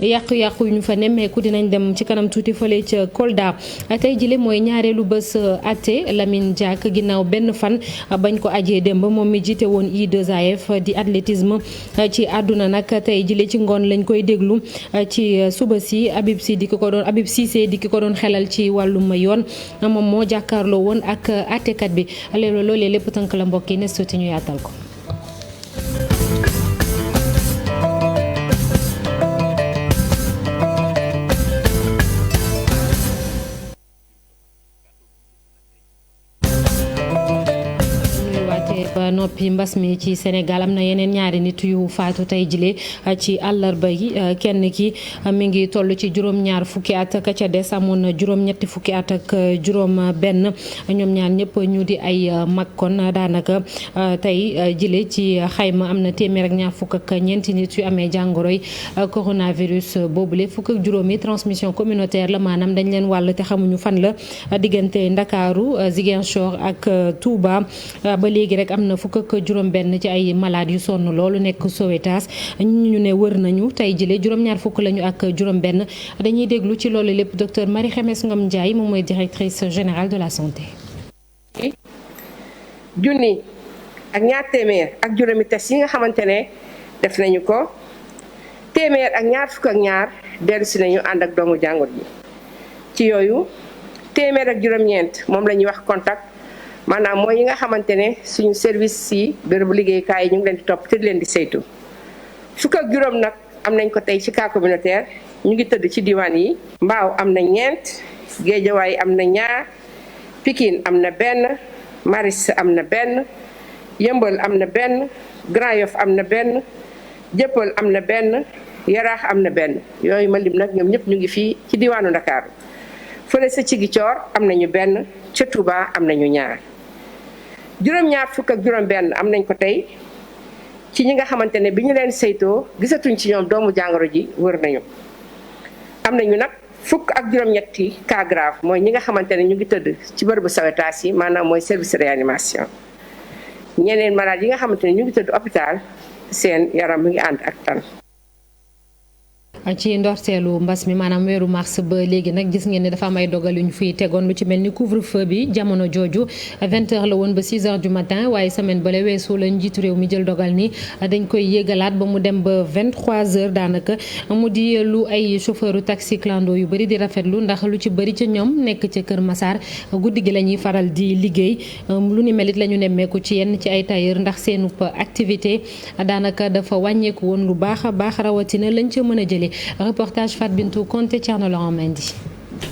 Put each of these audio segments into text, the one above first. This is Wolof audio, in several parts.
yàqu-yàqu yu ñu fa nemmeeku dinañ dem ci kanam tuuti fële ca Kolda tey jile mooy ñaareelu bés àtte Lamine Diack ginnaaw benn fan bañ ko ajee démb moom mi jiite woon I2AF di athlétisme ci àdduna nag tey jile ci ngoon lañ koy déglu ci suba si Habib Cissé di ki ko doon xelal ci wàllum yoon moom moo jàkkaarloo woon ak àttekat bi loolee lépp tënk la mbokk yi ne sotti ñu yaatal ko. noppi mbas mi ci Sénégal am na yeneen ñaari nit yu faatu tey jile ci àllarba yi kenn ki mi ngi toll ci juróom-ñaar fukki at ka ca des amoon na juróom-ñetti fukki at ak juróom benn ñoom ñaar ñëpp ñu di ay mag kon daanaka tey jile ci xayma am na téeméer ak ñaar fukk ak ñeenti nit yu amee jàngoroy coronavirus boobule fukk ak juróomi transmission communautaire la maanaam dañ leen wàll te xamuñu fan la diggante Ndakaaru Ziguinchor ak Touba ba léegi rek am na fukk ak juróom benn ci ay malade yu sonn loolu nekk Sowétas ñu ne wër nañu tey jëlee juróom-ñaar fukk lañu ak juróom benn dañuy déglu ci loolu lépp docteur Marie Khemesse Ngom Ndiaye moom mooy directrice générale de la santé. junni ak ñaar téeméer ak juróomi test yi nga xamante ne def nañu ko téeméer ak ñaar fukk ak ñaar dellusi nañu ànd ak doomu jàngoro ji ci yooyu téeméer ak juróom-ñeent moom la ñuy wax contact. maanaam mooy yi nga xamante ne suñu service yi bérébu liggéeyukaay yi ñu ngi leen di topp te di leen di saytu fukk ak juróom nag am nañ ko tey ci cas communautaire ñu ngi tëdd ci diwaan yi Mbaaw am na 4 Géejawaay am na 2 Pikine am na 1 Maris am na 1 Yëmbal am na 1 Grand Yoff am na 1 Jëppal am na 1 Yaraax am na 1 yooyu ma lim nag ñoom ñëpp ñu ngi fii ci diwaanu Ndakaaru fële sa Ziguinchor am nañu 1 ca Touba am nañu 2 juróom-ñaar fukk ak juróom-benn am nañ ko tey ci ñi nga xamante ne bi ñu leen saytoo gisatuñ ci ñoom doomu jàngoro ji wër nañu am nañu nag fukk ak juróom-ñetti cas grave mooy ñi nga xamante ne ñu ngi tëdd ci bërëbu Sowétas yi maanaam mooy service réanimation ñeneen malade yi nga xamante ne ñu ngi tëdd hôpital seen yaram mi ngi ànd ak tan. ci ndorteelu mbas mi maanaam weeru mars ba léegi nag gis ngeen ne dafa am ay dogal yu ñu fiy tegoon lu ci mel ni couvre-feu bi jamono jooju 20h la woon ba 6h du matin waaye semaine bale weesu la njiitu réew mi jël dogal ni dañ koy yéegalaat ba mu dem ba 23h daanaka mu di lu ay chauffeuru taxi clando yu bëri di rafetlu ndax lu ci bëri ca ñoom nekk ca Kër Massar guddi gi la ñuy faral di liggéey lu ni melit la ñu nemmeeku ci yenn ci ay tailleur ndax seenu activité daanaka dafa wàññeeku woon lu baax a baax rawatina lañ ca mën a jëlee. Reportage Fat Bintou Conté Thierno Laurent Mendy.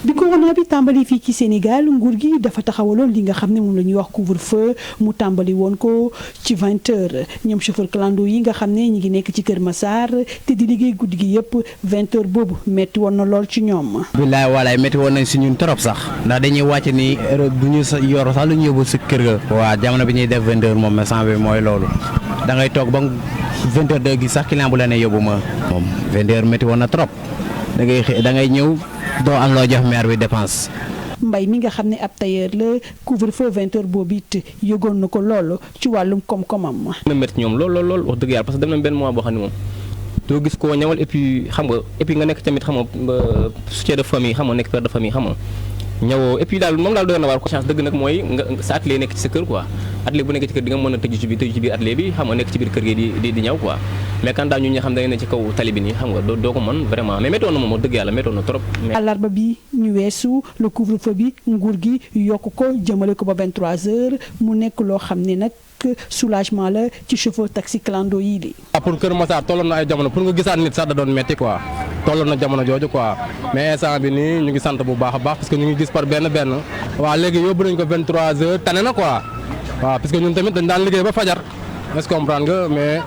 bi corona bi tàmbali fii ci Sénégal nguur gi dafa taxawaloon li nga xam ne moom la ñuy wax couvre-feu mu tàmbali woon ko ci 20h ñoom chauffeur clando yi nga xam ne ñi ngi nekk ci Kër Massar te di liggéey guddi gi yëpp 20h boobu métti woon na lool ci ñoom. billaay walaay métti woon nañ si ñun trop sax ndax dañuy wàcc ni bu ñu yor sax lu ñu yóbbu si kër ga. waa jamono bi ñuy def 20h moom instant bi mooy loolu da ngay toog ba 20h da gis sax client bu la ne yóbbu ma. moom 20h métti woon na trop da ngay ñëw. doo am loo jox maire bi dépense. Mbay mi nga xam ne ab tailleur la couvre-feu 20h boobu it yëgoon na ko lool ci wàllum koom-koomam. na métti ñoom lool wax dëgg yàlla parce que dem nañ benn mois boo xam ne moom doo gis koo ñëwal et puis xam nga nekk tamit xam nga soutien de famille xam nga nekk père de famille xam nga ñëwoo et puis daal moom daal doy na waar ko chance dëgg nag mooy nga sa atelier nekk ci sa kër quoi atelier bu nekk ci kër di nga mën a tëju ci biir atelier bi xam nga nekk ci biir kër gi di ñëw quoi mais quand daal ñu ñi xam da ne ci kaw tali bi nii xam nga doo ko mën vraiment mais méttoon na moom dëgg yàlla méttoon na trop. àllarba bi ñu weesu le couvre-feu bi nguur gi yokk ko jëmale ko ba 23h mu nekk loo xam ne nag soulagement la ci chauffeur taxi clando yi li pour Kër Massar tolloon na ay jamono pour nga gisaat nit sax da doon metti quoi tolloon na jamono jooju quoi mais instant bi nii ñu ngi sant bu baax a baax parce que ñu ngi gis par benn waaw léegi yóbbu nañ ko 23h tane na quoi waaw parce que ñun tamit dañ daan liggéey ba fajar est-ce que comprendre nga mais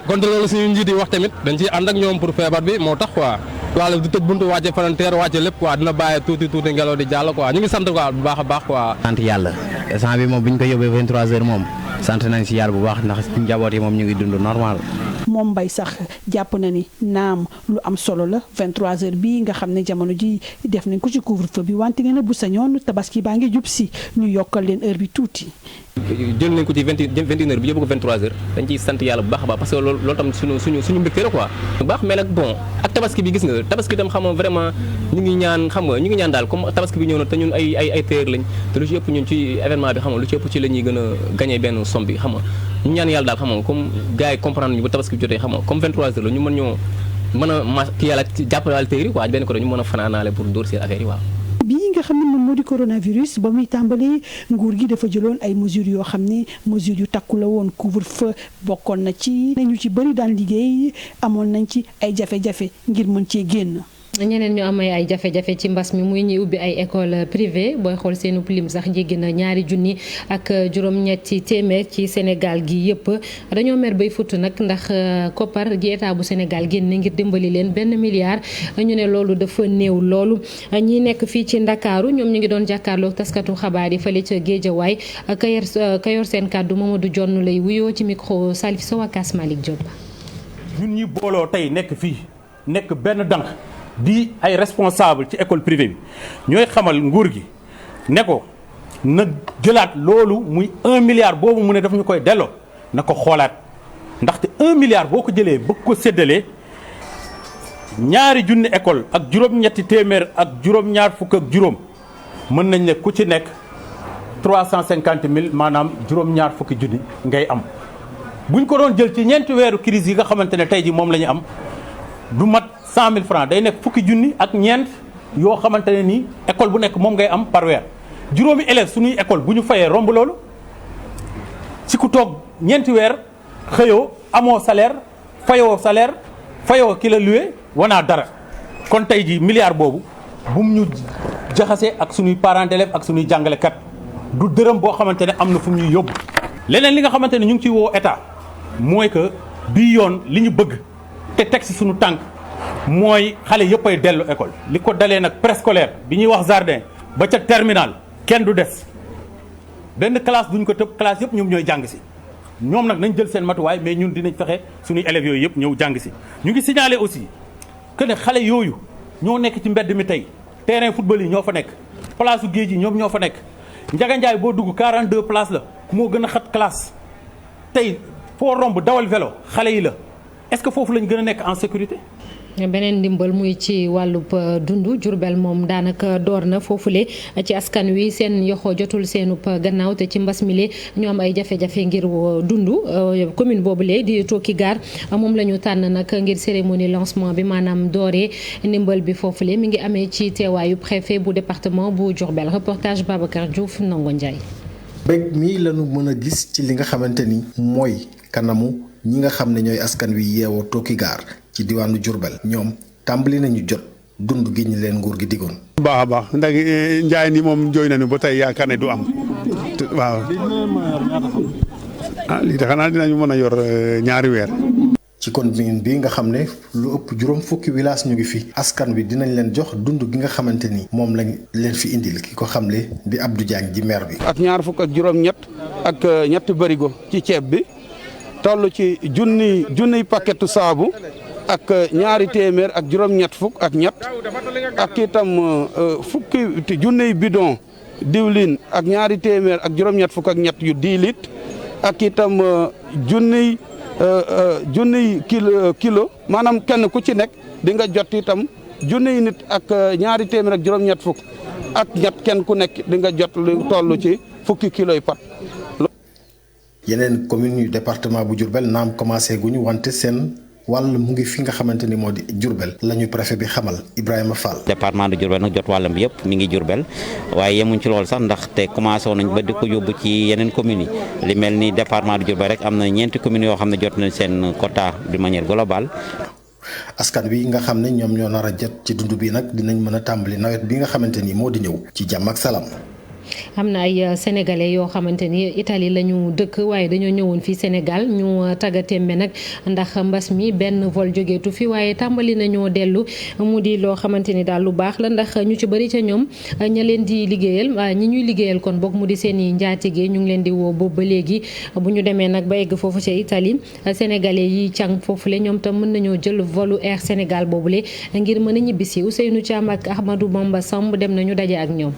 konte loolu suñu njiit yi wax tamit dañ ciy ànd ak ñoom pour feebar bi moo tax quoi wala du tëj buntu wàcce frontière wàcce lépp quoi dina bàyyi tuuti ngelaw di jàll quoi ñu ngi sant quoi bu baax a baax quoi. sant yàlla instant bi moom bu ñu ko yóbbee 23h moom sant nañ si yàlla bu baax ndax njaboot yi moom ñu ngi dund normal. moom Mbay sax jàpp na ni naam lu am solo la 23h bii nga xam ne jamono ji def nañ ko ci couvre-feu bi wante nee na bu sañoon tabaski baa ngi jub si ñu yokkal leen heure bi tuuti jël nañ ko ci 21h bi yóbbu ko 23h dañ ciy sant yàlla bu baax a baax parce que loolu tam suñu mbégte la quoi. bu baax mais nag bon ak tabaski bi gis nga tabaski tam xam nga vraiment ñu ngi ñaan daal comme tabaski bi ñëw na te ñun ay téer lañ te lu ci ëpp ñun ci événement bi xam nga lu ci ëpp ci la ñuy gën a gagné benn somme bi xam nga ñu ñaan yàlla daal xam nga comme gars yi comprendre ñu bu tabaski bi jotee xam nga comme 23h la ñu mën a kii yàlla jàppale téer yi quoi benn ko ñu mën a fanaanaale pour dóor seen affaire yi waaw. bii nga xam ne moom moo di coronavirus ba muy tàmbalee nguur gi dafa jëloon ay mesures yoo xam ne mesures yu takku la woon couvre-feu bokkoon na ci ñu ci bëri daan liggéey amoon nañ ci ay jafe-jafe ngir mën cee génn. ñeneen ñu amay ay jafe-jafe ci mbas mi muy ñuy ubbi ay école privée booy xool seenu lim sax jéggi na 2 junni ak juróom-ñetti téeméer ci Sénégal gi yëpp dañoo mer bay futt nag ndax koppar gi état bu Sénégal génne ngir dimbali leen 1 milliard ñu ne loolu dafa néew loolu. ñi nekk fii ci Ndakaaru ñoom ñu ngi doon jàkkaarloog taskatu xabaar yi fële ca Géejawaay ka yor seen kàddu Mamadou Jonn lay wuyoo ci micro Salif Sow ak Malick Diop. ñun ñi booloo tey nekk fii nekk benn dànk di ay responsable ci école privée bi ñooy xamal nguur gi ne ko na jëlaat loolu muy 1 milliard boobu mu ne daf ñu koy delloo na ko xoolaat ndaxte 1 milliard boo ko jëlee bëgg ko séddalee 2 junni école ak juróom-ñetti téeméer ak juróom-ñaar fukk ak juróom mën nañ ne ku ci nekk 350 000 maanaam juróom-ñaar fukki junni ngay am buñ ko doon jël ci ñeenti weeru crise yi nga xamante ne tey ji moom la ñu am du mat 100 000 francs day nekk fukki junni ak ñeent yoo xamante ne nii école bu nekk moom ngay am par weer juróomi élèves suñuy école bu ñu fayee romb loolu ci ku toog ñeenti weer xëyoo amoo salaire fayoo ki la loué wanaa dara kon tey ji milliard boobu bum ñu jaxase ak suñuy parents d'élèves ak suñuy jàngalekat du dërëm boo xamante ne am na fu mu ñuy yóbbu leneen li nga xamante ne ñu ngi ciy woo état mooy que bii yoon li ñu bëgg te teg ci suñu tànk mooy xale yëpp ay dellu école li ko dalee nag préscolaire bi ñuy wax jardin ba ca terminal kenn du des benn classe duñ ko tëb classe yëpp ñoom ñooy jàng si ñoom nag nañ jël seen matuwaay mais ñun dinañ fexe suñuy élèves yooyu yëpp ñëw jàng si. ñu ngi signaler aussi que ne xale yooyu ñoo nekk ci mbedd mi tey terrain football yi ñoo fa nekk place su géej yi ñoom ñoo fa nekk Njaga Njaay boo dugg 42 places la moo gën a xat classe tey foo romb dawal vélo xale yi la est-ce que foofu lañ gën a nekk en sécurité. beneen ndimbal muy ci wàllub dundu Jurbel moom daanaka door na foofule ci askan wi seen yoxoo jotul seenub gannaaw te ci mbas mile ñoo am ay jafe-jafe ngir dundu commune boobule di Tooki-Gaar moom la ñu tànn nag ngir cérémonie lancement bi maanaam dooree ndimbal bi foofule mi ngi amee ci teewaayu préfet bu département bu Jurbel reportage Babacar Diouf Ndongo Ndiaye. bég mi lañu mën a gis ci li nga xamante ni mooy kanamu ñi nga xam ne ñooy askan wi yeewoo Tooki-Gaar ci diwaanu Diourbel ñoom tàmbali nañu jot dund gi ñu leen nguur gi digoon. baax a baax ndax njaay ni moom jooy nañu ba tey yaakaar ne du am waaw lii de xanaa dinañu mën a yor 2 weer. ci commune bi nga xam ne lu ëpp juróom fukki village ñu ngi fi askan wi dinañ leen jox dund gi nga xamante ni moom lañ leen fi indil ki ko xamle di Abdou Diagne ji maire bi. ak 2 fukk ak juróom-ñett ak ñetti barigo ci ceeb bi toll ci junniy paquetu saabu. ak 2 téeméer ak juróom-ñett fukk ak ñett ak itam fukki junniy bidon diwlin ak 2 téeméer ak juróom-ñett fukk ak ñett yu 10 litres ak itam junniy kilo maanaam kenn ku ci nekk di nga jot itam junniy nit ak 2 téeméer ak juróom-ñett fukk ak ñett kenn ku nekk di nga jot lu toll ci fukki kilo yi pat. yeneen commune yu département bu Diourbel naam commencé guñu wante seen wàll mu ngi fi nga xamante ni moo di Diourbel la ñu préfet bi xamal Ibrahima Fall. département de Diourbel nag jot wàllam bi yëpp mi ngi Diourbel waaye yemuñ ci loolu sax ndax te commencé woon nañ ba di ko yóbbu ci yeneen communes yi li mel ni département de Diourbel rek am na 4 communes yoo xam ne jot nañ seen quota de manière globale. askan wi nga xam ne ñoom ñoo nar a jot ci dund bi nag dinañ mën a tàmbali nawet bi nga xamante ni moo di ñëw ci jàmm ak salaam. am na ay sénégalais yoo xamante ni Italie la ñu dëkk waaye dañoo ñëwoon fii Sénégal ñu tàggatémbe nag ndax mbas mi benn vol jógeetu fi waaye tàmbali nañoo dellu mu di loo xamante ni daal lu baax la ndax ñu ci bëri ca ñoom ña leen di liggéeyal ñi ñuy liggéeyal kon boog mu di seen i njaatige ñu ngi leen di woo boobu ba léegi bu ñu demee nag ba egg foofu ca Italie sénégalais yi càng foofule ñoom tam mën nañoo jël volu Air Sénégal boobule ngir mën a ñibbisi Ousseynou Thiam ak Ahmadou Bamba Samb dem nañu daje ak ñoom.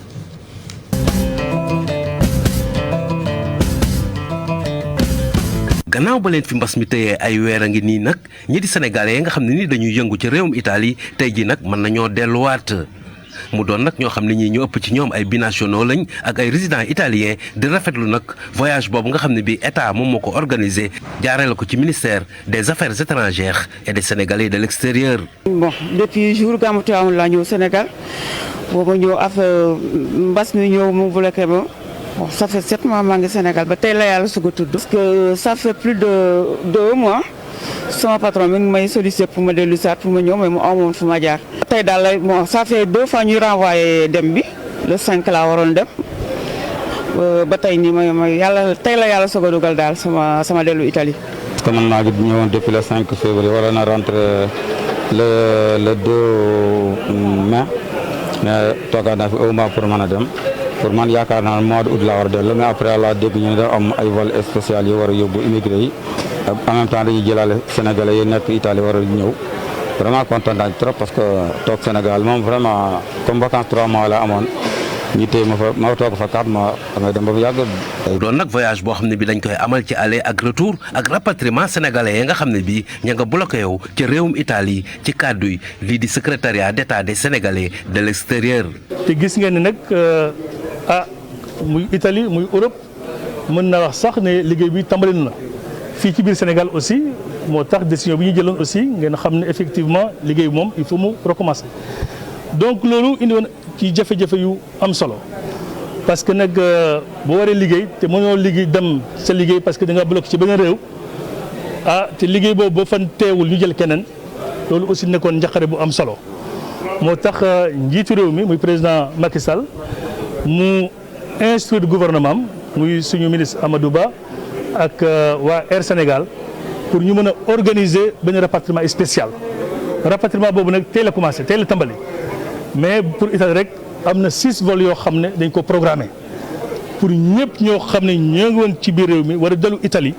gannaaw ba leen fi mbas mi tëyee ay weer a ngi nii nag ñi di sénégalais yi nga xam ne ni dañuy yëngu ci réewum Italie tey ji nag mën nañoo delluwaat mu doon nag ñoo xam ne ñii ñu ëpp ci ñoom ay binationaux lañ ak ay résidents italiens di rafetlu nag voyage boobu nga xam ne bii état moom moo ko organisé jaarale ko ci ministère des affaires étrangères et des sénégalais de l'extérieur. Bon, depuis jour Gamou Tivaouane laa ñëw Sénégal booba ñëw affaire mbas mi ñëw mu bloqué ma. Bon, ça fait 7 mois maa ngi Sénégal ba tey la yàlla su ko tudd. Parce que ça fait plus de 2 mois sama patron mi ngi may sollicité pour ma dellu saat pour ma ñëw mais mu amoon fu ma jaar. tey daal bon ça fait 2 fois ñuy renvoyé dem bi le 5 laa waroon dem ba tey nii may yàlla tey la yàlla soog a dugal daal sama dellu Italie. parce que man maa ngi ñëwoon depuis le 5 février waroon na rentrer le 2 mai mais toogaat naa fi au moins pour mën a dem. pour man yaakaar naa mois d'août laa war a dellu mais après la dégg ñu ne da am ay vol spécial yi war a yóbbu immigré yi en même temps dañuy jëlaale sénégalais yi nekk Italie war a ñëw vraiment content naa trop parce que toog Sénégal moom vraiment comme vacances 3 mois la amoon ñu téye ma toog fa 4 mois damay dem ba bu yàgg. doon nag voyage boo xam ne bi dañ koy amal ci aller ak retour ak rapatriement sénégalais yi nga xam ne bii ña nga bloqué yow ci réewum Italie ci kàddu yi lii di secrétariat d'état des sénégalais de l'extérieur. te gis ngeen ne nag. muy Italie muy Europe mën naa wax sax ne liggéey bi tàmbali na fii ci biir Sénégal aussi moo tax décision bi ñu jëloon aussi ngeen xam ne effectivement liggéey bi moom il faut mu recommencer. donc loolu indi woon ci jafe-jafe yu am solo parce que nag boo waree liggéey te mënoo liggéey dem sa liggéey parce que da nga bloqué ci beneen réew te liggéey boobu boo fan teewul ñu jël keneen loolu aussi nekkoon njaqare bu am solo moo tax njiitu réew mi muy président Macky Sall. mu instruire gouvernement am muy suñu ministre Amadou Ba ak waa Air Sénégal pour ñu mën a organiser benn rapatriement spécial rapatriement boobu nag teel a commencé teel a tàmbali mais pour Italie rek am na 6 vols yoo xam ne dañ ko programmé pour ñëpp ñoo xam ne ñoo ngi woon ci biir réew mi war a dellu Italie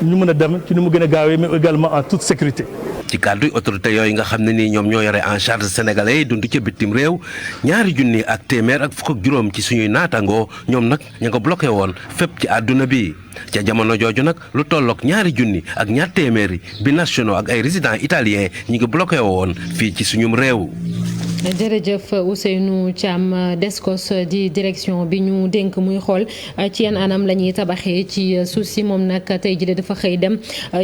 ñu mën a dem ci ni mu gën a gaawee mais également en toute sécurité. ci kàddu autorité yooyu nga xam ne nii ñoom ñoo yore en charge sénégalais yi dund ca bitim réew 2 junni ak téeméer ak fukk ak juróom ci suñuy naatangoo ñoom nag ña nga bloqué woon fépp ci àdduna bi ca jamono jooju nag lu tolloog 2 junni ak 2 téeméeri binationaux ak ay résidents italiens ñi ngi bloqué woon fii ci suñum réew. jërëjëf Ousseynou Thiam Descos di direction bi ñu dénk muy xool ci yan anam la ñuy tabaxee ci suuf si moom nag tey jii dafa xëy dem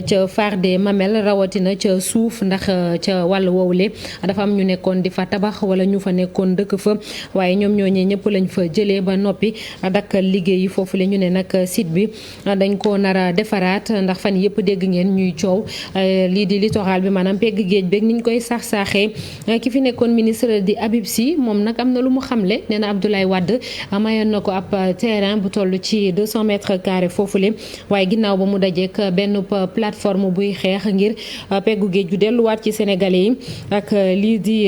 ca Phare des Mamelles rawatina ca suuf ndax ca wàll woowule dafa am ñu nekkoon di fa tabax wala ñu fa nekkoon dëkk fa waaye ñoom ñooñee ñëpp lañ fa jëlee ba noppi dakkal liggéey yi foofu la ñu ne nag site bi dañ ko nar a defaraat ndax fan yëpp dégg ngeen ñuy coow lii di littoral bi maanaam pegg géej beeg niñ koy saaxee ki fi nekkoon ministre di Habib Sy moom nag am na lu mu xamle nee na Abdoulaye Wade mayoon na ko ab terrain bu toll ci 200 mètres carrés foofule waaye ginnaaw ba mu dajeek benn plateforme buy xeex ngir peggu géej gu delluwaat ci Sénégalais yi ak lii di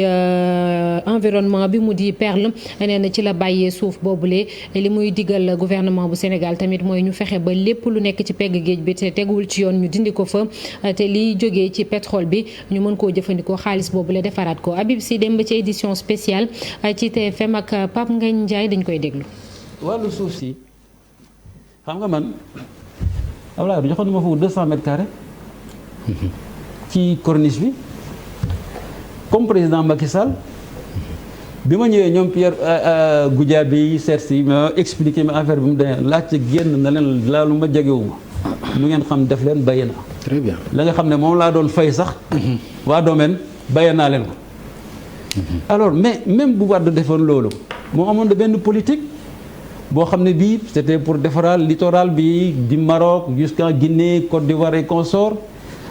environnement bi mu di Perle nee na ci la bàyyee suuf boobule li muy digal gouvernement bu Sénégal tamit mooy ñu fexe ba lépp lu nekk ci pegg géej bi te teguwul ci yoon ñu dindi ko fa te liy jógee ci pétrole bi ñu mën koo jëfandikoo xaalis boobule defaraat ko Habib Sy dem ba ci édition spéciale ci TFM ak Pape Ngagne Ndiaye dañ koy déglu. wàllu suuf si xam nga man Abdoulaye du joxoon ma foofu 200 mètres carrés ci corniche bi comme président Macky Sall bi ma ñëwee ñoom Pierre Goudiaby seet si ma expliqué ma affaire bi mu demee laajte génn na leen laalu ma jegewuma lu ngeen xam def leen bàyyi na. très bien la nga xam ne moom laa doon fay sax. waa domaine bàyyi naa leen ko. alors mais même bu Wade defoon loolu moo amoon de benn politique boo xam ne bii c'était pour defaraat littoral bi di Maroc jusqu'à Guinée Côte d'Ivoire et consorts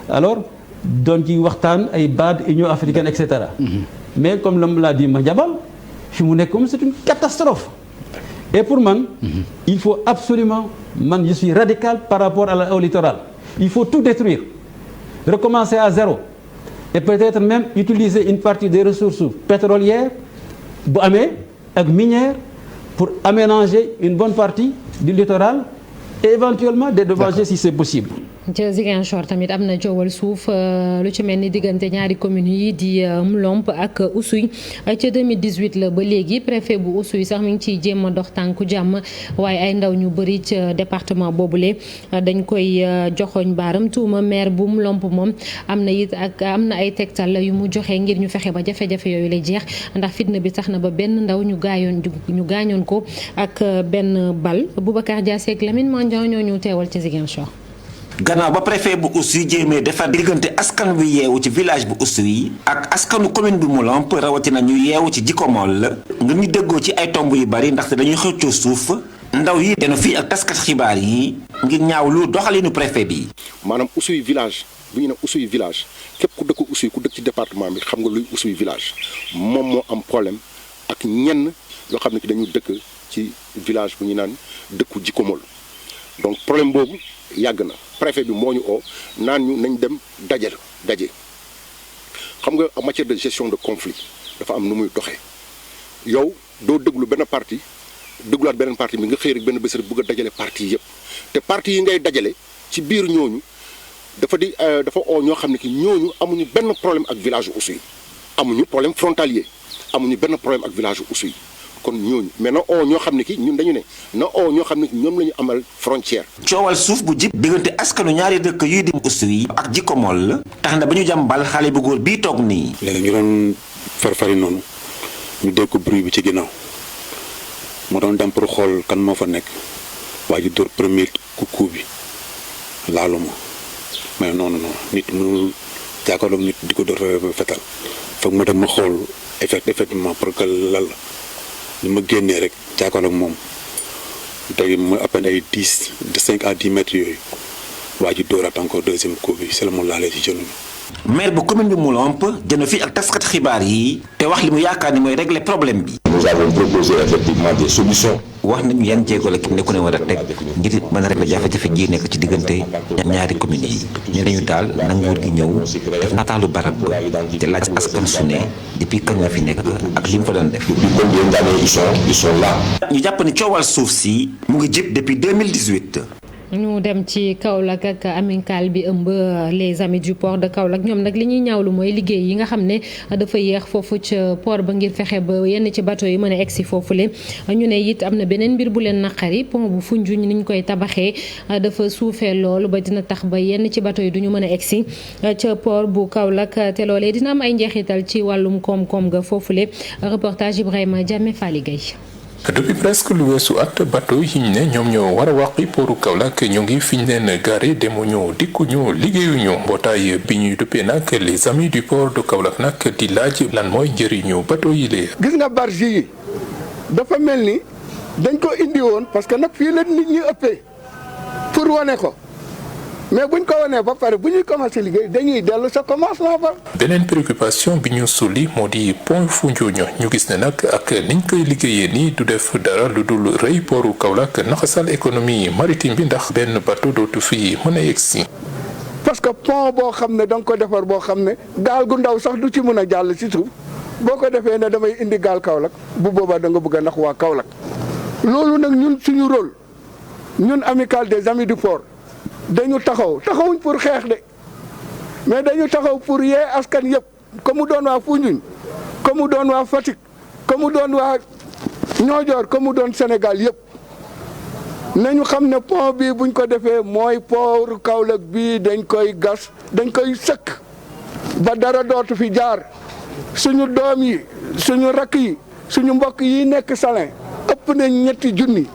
alors doon ci waxtaan ay BAD Union africaine et cetera. mais comme la l'a dit Madiambal fi mu nekk comme c'est une catastrophe. et pour man il faut absolument man je suis radical par rapport au littoral il faut tout détruire recommencer à zéro. et peut-être même utiliser une partie des ressources pétrolières bu amee ak minières pour aménager une bonne partie du littoral et éventuellement dédommager si c'est possible. ca Ziguinchor tamit am na coowal suuf lu ci mel ni diggante ñaari communes yi di Mlomp ak Oussouye ca 2018 la ba léegi préfet bu Oussouye sax mi ngi ciy jéem a dox tànku jàmm waaye ay ndaw ñu bëri ca département boobule dañ koy joxoñ baaram tuuma maire bu Mlomp moom am na ay tegtal yu mu joxe ngir ñu fexe ba jafe-jafe yooyu lay jeex ndax fitna bi tax na ba benn ndaw ñu gaañoon ko ak benn bal Boubacar Diassé ak Lamine Mandiang ñoo ñu teewal ci Ziguinchor. gannaaw ba préfet bu Oussouye jéemee defar diggante askan wi yeewu ci village bu Oussouye ak askanu commune bu Mlomp rawatina ñu yeewu ci Jikomol ngir ñu déggoo ci ay tomb yu bari ndaxte dañuy xëccoo suuf ndaw yi dana fii ak taskat xibaar yi ngir ñaaw lu doxalinu préfet bi. maanaam Oussouye village bu ñu ne Oussouye village képp ku dëkk Oussouye ku dëkk ci département bi xam nga luy Oussouye village moom moo am problème ak ñenn yoo xam ne ki dañu dëkk ci village bu ñu naan dëkku Jikomol donc problème boobu yàgg na préfet bi moo ñu oo naan ñu nañ dem daje xam nga en matière de gestion de conflit dafa am nu muy doxee yow doo déglu benn parti dégluwaat beneen parti bi nga xëy rek benn bés rek bëgg a dajale parti yëpp te parti yi ngay dajale ci biir ñooñu dafa oo ñoo xam ne ki ñooñu amuñu benn problème ak village Oussouye amuñu problème frontalier amuñu benn problème ak village Oussouye kon ñooñu mais na oo ñoo xam ne ki ñun dañu ne na oo ñoo xam ne ki ñoom la ñu amal frontière. coowal suuf bu jib diggante askanu ñaari dëkk yuy di Oussouye ak Jikomol tax na ba ñu jàmbal xale bu góor bii toog nii. léegi ñu doon farfari noonu ñu dégg ko bruit bi ci ginnaaw moo doon dem pour xool kan moo fa nekk waa ji dóor premier coup bi laalu ma mais non nit mënul jàkkaarloog nit di ko dóor fetal foog ma dem ma xool effectivement pour que lan la li ma génnee rek jàkkaarloog moom tey ma à peine ay 5 à 10 mètres yooyu waa ji dóoraat encore deuxième coup bi c'est la mu laalee ci jënd maire bu commune bi Mlomp jënd fii ak taskat xibaar yi te wax li mu yaakaar ni mooy régler problème bi. nous avons proposé effectivement des solutions. wax nañu yan jéego la ne ku ne war a teg ngir mën a régler jafe-jafe ji nekk ci diggante ñaari communes yi. ne nañu daal na nguur gi ñëw def nataalu barab ba te laaj askan su ne depuis kañ la fi nekk ak li mu fa doon def. depuis combien d'années ils sont là. ñu jàpp ni coowal suuf si mu ngi jib depuis 2018. ñu dem ci Kaolack ak amical bi ëmb les amis du port de Kaolack ñoom nag li ñuy ñaawlu mooy liggéey yi nga xam ne dafa yéex foofu ca port ba ngir fexe ba yenn ci bateau yi mën a egsi foofule. ñu ne it am na beneen mbir bu leen naqari pont bu Foundiougne ni ñu koy tabaxee dafa suufee loolu ba dina tax ba yenn ci bateau yi du ñu mën a egsi ca port bu Kaolack te loolee dina am ay njeexital ci wàllum koom-koom ga foofule reportage Ibrahima Diame Fally Gueye. depuis presque lu weesu at bateau yi ñu ne ñoom ñoo war a wàqi pooru Kaolack ñu ngi fi ñu leen garé demuñu dikkuñu liggéeyuñu mbootaay bi ñuy duppee nag les amis du port de Kaolack nag di laaj lan mooy njëriñu bateau yi lee. gis nga barge yi dafa mel ni dañ ko indi woon parce que nag fii la nit ñi ëppee pour wane ko mais buñ ko wanee ba pare bu ñuy commencé liggéey dañuy dellu sa commencement ba. beneen préoccupation bi ñu sulli moo di pont Foundiougne ñu gis ne nag ak niñ koy liggéeyee nii du def dara lu dul rëy pooru Kaolack naxasal économie maritime bi ndax benn bateau dootu fi mën a yegsi. parce que pont boo xam ne da nga ko defar boo xam ne gaal gu ndaw sax du ci mën a jàll ci suuf boo ko defee ne damay indi gaal Kaolack bu boobaa da nga bëgg a nax waa Kaolack loolu nag ñun suñu rôle ñun amicale des amis du port. dañu taxawuñ pour xeex de mais dañu taxaw pour yee askan yëpp comme mu doon waa Foundiougne comme mu doon waa Fatick comme mu doon waa Niodior comme mu doon Sénégal yëpp nañu xam ne pont bi buñ ko defee mooy port Kaolack bii dañ koy gas dañ koy sëkk ba dara dootu fi jaar suñu doom yi suñu rakk yi suñu mbokk yi nekk Salin ëpp nañ 3 junni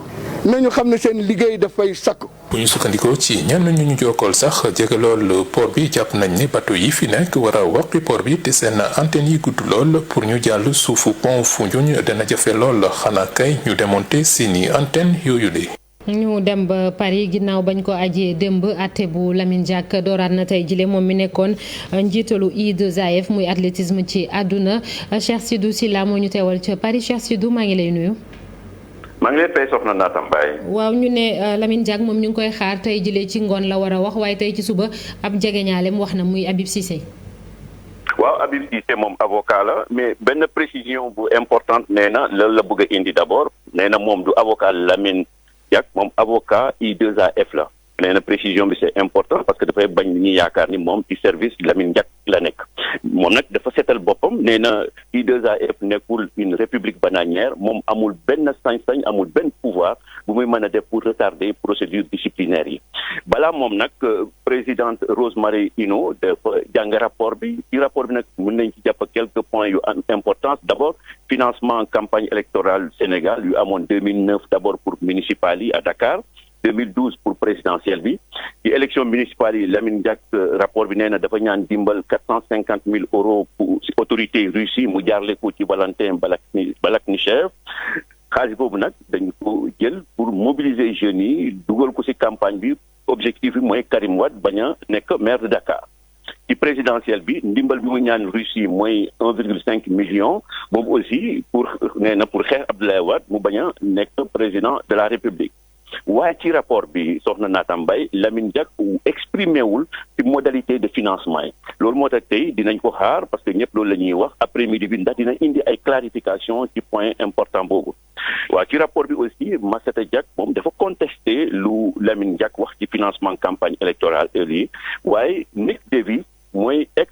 nañu xam ne seen liggéey dafay sakk. bu ñu sukkandikoo ci ñenn ñu jokkool sax jege lool port bi jàpp nañ ne bateau yi fi nekk war a wàqi port bi te seen antenne yi gudd lool pour ñu jàll suufu pont Foundiougne dana jafe lool xanaa kay ñu démonter seeni antenne yooyu de. ñu dem ba Paris ginnaaw bañ ko ajee démb àtte bu Lamine Diack dooraat na tey jile moom mi nekkoon njiitalu I2AF muy athlétisme ci àdduna Cheikh Sidou Sylla moo ñu teewal ca Paris Cheikh Sidou maa ngi lay nuyu. maa ngi lay fay soxna Naata Mbaye. waaw ñu ne Lamine Diack moom ñu ngi koy xaar tey jëlee ci ngoon la war a wax waaye tey ci suba ab jegeñaaleem wax na muy Habib Cissé. waaw Habib Cissé moom avocat la mais benn précision bu importante nee na loolu la bëgg a indi d'abord nee na moom du avocat Lamine Diack moom avocat I2AF la nee na précision bi c'est important parce que dafay bañ li ñuy yaakaar ni moom ci service Lamine Diack la nekk moom nag dafa seetal boppam nee na I2AF nekkul une république bananière moom amul benn sañ-sañ amul benn pouvoir bu muy mën a def pour retarder procédure disciplinaire yi balaa moom nag présidente Rosemary Ino dafa jàng rapport bi ci rapport bi nag mën nañ ci jàpp quelques points yu am importance d'abord financement campagne électorale Sénégal yu amoon 2009 d'abord pour municipal yi à Dakar 2012 pour présidentielle bi ci élection municipale yi Lamine Diack rapport bi nee na dafa ñaan dimbal 450 000 euros pour ci autorité Russie mu jaarle ko ci Valentin Balaknichev xaalis boobu nag dañ ko jël pour mobiliser jeunes yi dugal ko ci campagne bi objectif bi mooy Karim Wade bañ a nekk maire de Dakar ci présidentielle bi ndimbal bi mu ñaan Russie mooy 1,5 million boobu aussi pour nee na pour xeex Abdoulaye Wade mu bañ a nekk président de la République waaye ci rapport bi soxna Naata Mbaye Lamine Diack exprimé wul ci modalité de financement yi loolu moo tax tey dinañ ko xaar parce que ñëpp loolu la ñuy wax après midi bi ndax dina indi ay clarification ci point important boobu waaw ci rapport bi aussi Massata Diack moom dafa contesté lu Lamine Diack wax ci financement campagne électorale yi waaye Nick Davis mooy ex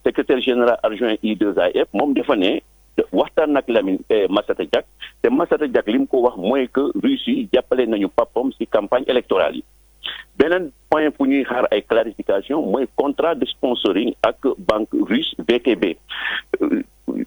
secrétaire général adjoint I2AF moom dafa ne waxtaan nag Lamine Massata Diack te Massata Diack li mu ko wax mooy que Russie jàppale nañu papam ci campagne électorale yi beneen point pour ñuy xaar ay clarification mooy contrat de sponsoring ak banque russe VTB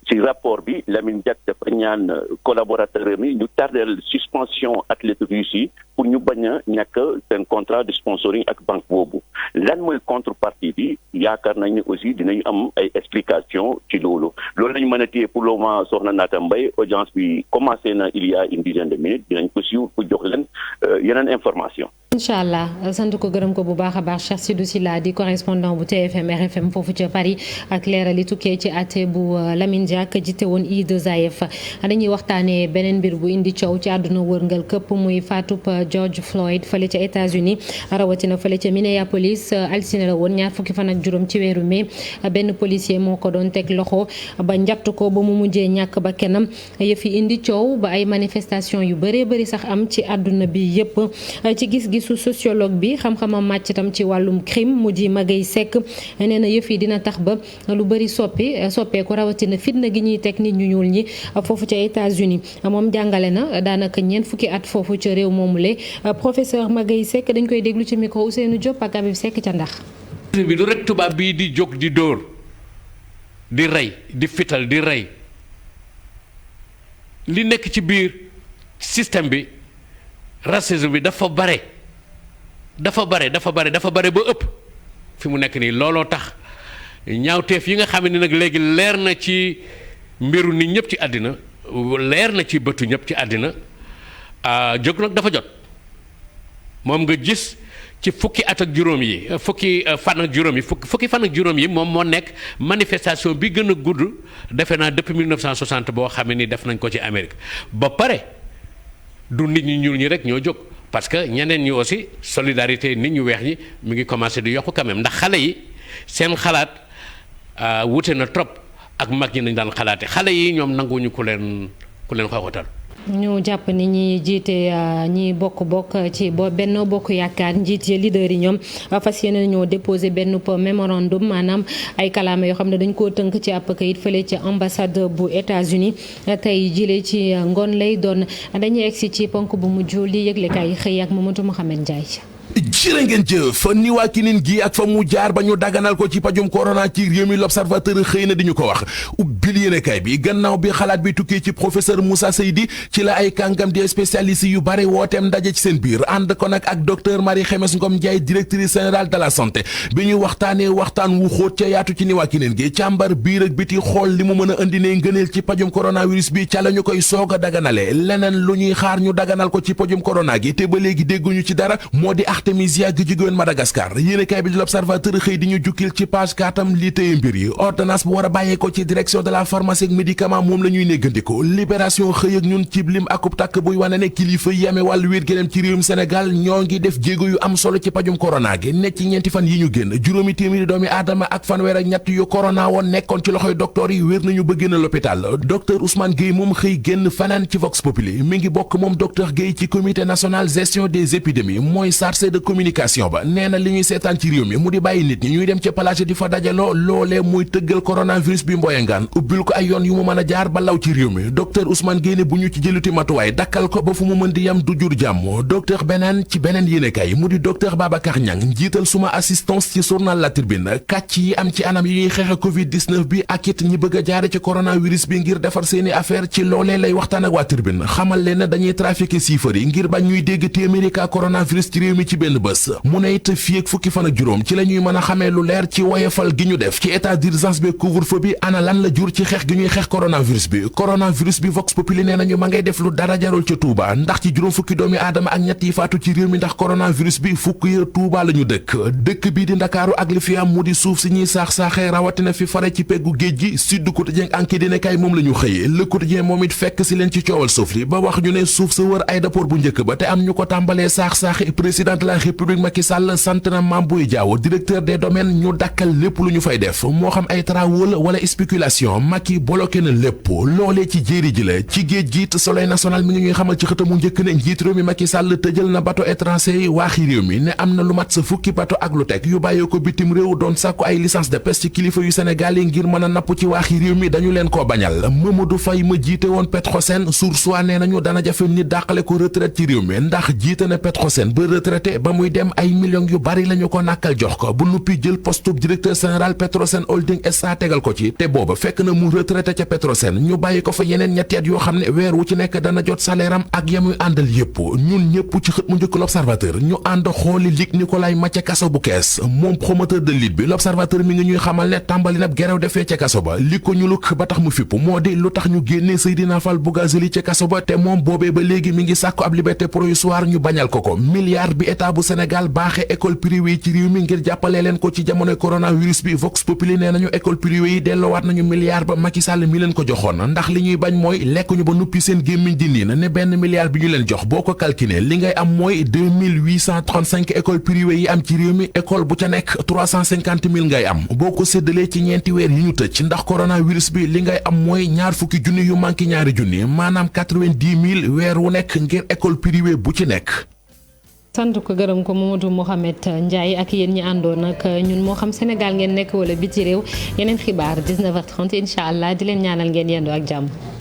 ci rapport bi Lamine Diack dafa ñaan collaborateur mi ñu tardel suspension athlète russe yi pour ñu bañ a ñàkk seen contrat de sponsoring ak banque boobu lan mooy contrepartie bi yaakaar nañ ne aussi dinañu am ay explication ci loolu lañu mën a téye pour le moment soxna Naata Mbaye audience bi commencé na il y a une dizaine de minutes dinañ ko suivre pour jox leen yeneen information incha allah sant ko gërëm ko bu baax a baax Cheikh Sidou Sylla di correspondant bu TFM RFM foofu ca Paris ak leeral li tukkee ci àtte bu Lamine Diack jiite woon I2AF dañuy waxtaanee beneen mbir bu indi coow ci àdduna wërngal këpp muy faatub George Floyd fële ca États-Unis rawatina fële ca Minneapolis altine la woon 20 juróom ci weeru mai benn policier moo ko doon teg loxo ba njatt ko ba mu mujjee ñàkk ba kenam yëfi indi coow ba ay manifestation yu bëree bëri sax am ci àdduna bi yëpp ci gis-gisu sociologue bi xam-xamam màcc tam ci wàllum crime mu di Magaye Seck nee na yëf yi dina tax ba lu bëri soppeeku rawatina fitna gi ñuy teg nit ñu ñuul ñi foofu ca États-Unis moom jàngale na daanaka 4 fukki at foofu ca réew moomule professeur Magaye Seck dañ koy déglu ci micro Ousseynou Diop ak Habib Seck ca Ndax. bi du rek tubaab bii di jóg di dóor di rey di fital di rey li nekk ci biir système bi racisme bi dafa bare ba ëpp fi mu nekk nii looloo tax ñaawteef yi nga xam ne nag léegi leer na ci mbiru nit ñëpp ci àddina leer na ci bëtu ñëpp ci àddina jóg nag dafa jot moom nga gis ci fukki fan ak juróom yi moom moo nekk manifestation bi gën a gudd defe naa depuis 1960 boo xam ne ni def nañ ko ci Amérique ba pare du nit ñi ñuul ñi rek ñoo jóg parce que ñeneen ñi aussi solidarité nit ñu weex ñi mi ngi commencé di yokk quand même ndax xale yi seen xalaat wute na trop ak mag ñi nañ daan xalaate xale yi ñoom nanguwuñu ku leen xooxatal. ñu jàpp ni ñi jiite ñi bokk ci Benno Bokk Yaakaar njiit yi leader yi ñoom fas yéene ñoo déposé benn mémorandum maanaam ay kalaama yoo xam ne dañ koo tënk ci ab kayit fële ci ambassade bu États-Unis tey jile ci ngoon lay doon dañuy egsi ci ponk bu mujj li yëglekaay xëy ak Mamadou Mouhamed Ndiaye. jërë ngeen jëf ni waa kinin gi ak fa mu jaar ba ñu daganal ko ci pajum corona ci réew mi l'observateur xëy na di ñu ko wax ubbil yéenekaay bi gannaaw bi xalaat bi tukkee ci professeur Moussa Seydi ci la ay kàngam di spécialiste yu bari wooteem ndaje ci seen biir ànd ko nag ak docteur Marie Khemesse Ngom Ndiaye directrice générale de la santé bi ñu waxtaanee waxtaan wu xóot ca yaatu ci ni waa kinin gi càmbar biir ak biti xool li mu mën a indi ne ngëneel ci pajum coronavirus bi ca la ñu koy soog a daganale leneen lu ñuy xaar ñu daganal ko ci pajum corona gi te ba léegi dégguñu ci dara moo di Artemisia gi jóge woon Madagascar yéenekaay bi di l'Observateur xëy di ñu jukkil ci page 4 lii tëye mbir yi ordonnance bu war a bàyyee ko ci direction de la pharmacie ak médicament moom la ñuy néggandiko libération xëy ak ñun cib lim akub takk buy wane ne kilifa yi amee wàllu wér gi dem ci réewum Sénégal ñoo ngi def jéego yu am solo ci pajum corona gi ne ci ñeenti fan yi ñu génn juróomi téeméeri doomi aadama ak fanweer ak ñett yu corona woon nekkoon ci loxoy docteur yi wér nañu ba génn l'hôpital docteur Ousmane Gueye moom xëy génn fanaan ci Vox Populi mi ngi bokk moom docteur Gueye ci comité national gestion des épidémies mooy SARS chargé de communication ba nee na li ñuy seetaan ci réew mi mu di bàyyi nit ñi ñuy dem ca plage di fa dajaloo loolee muy tëggal coronavirus bi mboyangaan ubbil ko ay yoon yu mu mën a jaar ba law ci réew mi docteur Ousmane Guèye bu ñu ci jëluti matuwaay dakkal ko ba fu mu mën di yam du jur jàmm docteur beneen ci beneen yéenekaay mu di docteur Babacar Niang njiital suma assistance ci journal La Tribune kàcc yi am ci anam yi ñuy xeexe covid 19 bi ak it ñi bëgg a jaare ci coronavirus bi ngir defar seeni affaire ci loolee lay waxtaan ak waa Tribune xamal leen ne dañuy trafiquer chiffres yi ngir bañ ñuy dégg téeméeri cas coronavirus ci réew mi ci benn bés mu ne it fii ak fukki fan ak juróom ci la ñuy mën a xamee lu leer ci woyefal gi ñu def ci état d'urgence bi couvre-feu bi ana lan la jur ci xeex gi ñuy xeex coronavirus bi Vox Populi nee nañu ma ngay def lu dara jarul ca Touba ndax ci juróom fukki doomi aadama ak ñett yi faatu ci réew mi ndax coronavirus bi fukk ya Touba la ñu dëkk bii di Ndakaaru ak li fi am mu di suuf si ñuy saax-saaxee rawatina fi fare ci peggu géej gi Sud Quotidien Enquête dina kay moom la ñu xëyee Le Quotidien moom it fekk si leen ci coowal suuf li ba wax ñu ne suuf sa wër aéroport bu njëkk ba te am ñu ko tàmbalee saax-saaxi président de la République Macky Sall sant na Mame Boye Diao directeur des domaines ñu dakkal lépp lu ñu fay def moo xam ay travaux la wala spéculation Macky bloqué na lépp loolee ci jéeri ji la ci géej gi it Soleil national mi ngi ñuy xamal ci xëtamu njëkk ne njiit réew mi Macky Sall tëjal na bateau étranger yi waaxi réew mi ne am na lu mat sa fukki bateau ak lu teg yu bàyyee ko bitim réew doon sàkku ay licence de pêche ci kilifa yu Sénégal yi ngir mën a napp ci waaxi réew mi dañu leen koo bañal Mamadou Faye ma jiite woon Petrosen Source A nee nañu dana jafe nit dàqale ko retraite ci réew mi ndax jiite na Petrosen ba retraité ba muy dem ay millions yu bari lañu ko nàkkal jox ko bu nuppi jël poste directeur général Petrosen Holding SA tegal ko ci te booba fekk na mu retraité ca Petrosen ñu bàyyi ko fa yeneen ñetti at yoo xam ne weer wu ci nekk dana jot salaire am ak yamuy àndal yépp ñun ñëpp ci xët mu njëkk l'Observateur ñu ànd xooli Luc Nicolaï ma ca kaso bu kees moom promoteur de lutte bi l'Observateur mi ngi ñuy xamal ne tàmbali na gerew defee ca kaso ba li ko ñu luk ba tax mu fipp moo di lu tax ñu génnee Seydina Fall Bougazelli ca kaso ba te moom boobee ba léegi mi ngi sàkku ab liberté provisoire ñu bañal ko milliard bi état bu Sénégal baaxee école privée yi ci réew mi ngir jàppale leen ko ci jamonoy coronavirus bi Vox Populi nee nañu école privée yi delloowaat nañu milliard ba Macky Sall mi leen ko joxoon ndax li ñuy bañ mooy lekk ñu ba nuppi seen gémmiñ di niin ne benn milliard bi ñu leen jox boo ko calculé li ngay am mooy 2835 école privée yi am ci réew mi école bu ca nekk 350 000 ngay am boo ko séddalee ci ñeenti weer yi ñu tëj ndax coronavirus bi li ngay am mooy ñaar fukki junni yu manqué ñaari junni maanaam 90 000 weer wu nekk ngir école privée bu ci nekk. sant ko gërëm ko Mamadou Mohamed Ndiaye ak yéen ñi àndoon ak ñun moo xam Sénégal ngeen nekk wala biti réew yeneen xibaar 19h30 incha allah di leen ñaanal ngeen yendoo ak jàmm.